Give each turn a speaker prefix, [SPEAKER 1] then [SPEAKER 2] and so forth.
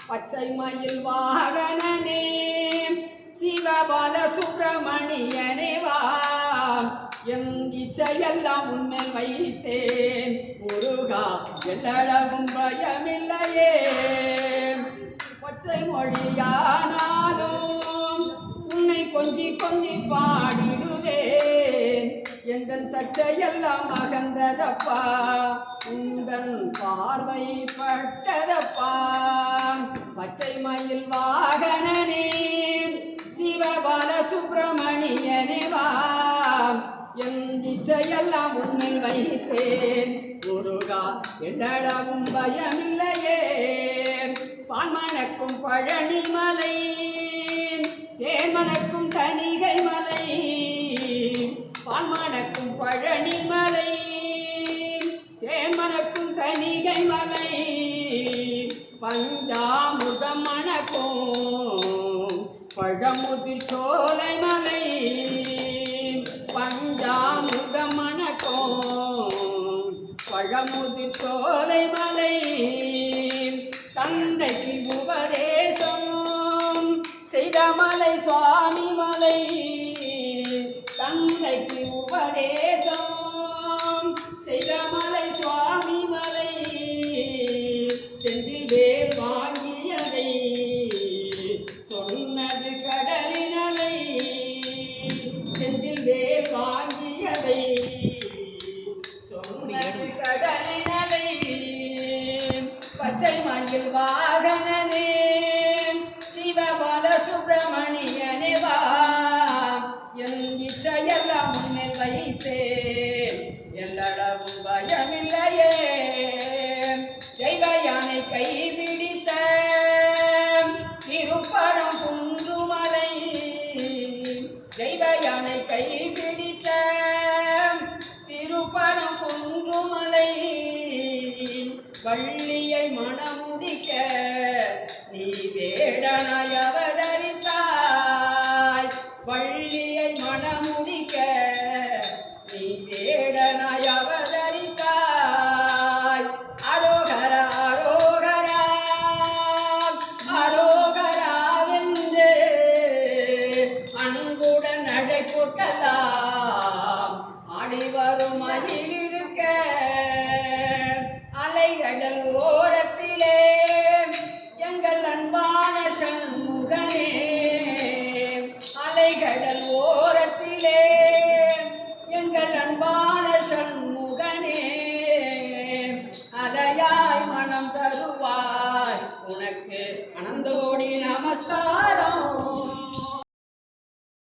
[SPEAKER 1] பச்சை மயில் வாகனனே சிவபால சுப்பிரமணியனே வா என் இச்சையெல்லாம் உன்மேல் வைத்தேன் முருகா எல்லளவும் பயமில்லையே பச்சை மொழியானாலும் உன்னை கொஞ்சி கொஞ்சி பாடிடுவேன் எந்தன் சச்சையெல்லாம் அகந்ததப்பா உங்கள் பார்வை பட்டதப்பா பச்சை மயில் வாகனனே சிவபால சுப்பிரமணியனே வா என் இச்சையெல்லாம் உன்னில் வைத்தேன் முருகா என்னடவும் பயமில்லையே பான்மணக்கும் பழனி மலை தேன்மணக்கும் தணிகை மலை பான்மணக்கும் பழனி மலை தேன்மணக்கும் தணிகை மலை பஞ்சாமுதம் மணக்கும் பழமுதிர் சோலை மலை பஞ்சாமுதம் மணக்கும் பழமுதிர் சோலை மலை தந்தைக்கு உபதேசம் செய்த மலை சுவாமி மலை தந்தைக்கு உபதேசம் செய்த மலை சுவாமி மலை செந்தில் வேல் வாங்கியதை சொன்னது கடலினலை செந்தில் வேல் வாங்கியதை சொன்னது கடலினலை பச்சை மயில் வாகனனே சிவபால சுப்பிரமணியனே வா என் இச்சையெல்லாம் முன்னில் வைத்தேன் எல்லளவும் பயமில்லையே தெய்வ யானை கைபிடித்த திருப்பரம் குன்றுமலை தெய்வ யானை கைபிடித்த திருப்பரம் குன்றுமலை வள்ளியை மணமுடிக்க நீ வேடனாய் அவதரித்தாய் வள்ளியை மணமுடிக்க நீ வேடனாய் அவதரித்தாய் அரோகரா அரோகரா அரோகரா என்று அன்புடன் அழைப்புக்கலாம் ஆடி வரும் அதிலிருக்க அலைகடல் ஓரத்திலே எங்கள் அன்பான சண்முகனே அலைகடல் ஓரத்திலே எங்கள் அன்பான சண்முகனே அலையாய் மனம் தருவாய் உனக்கு அனந்த கோடி நமஸ்காரம்.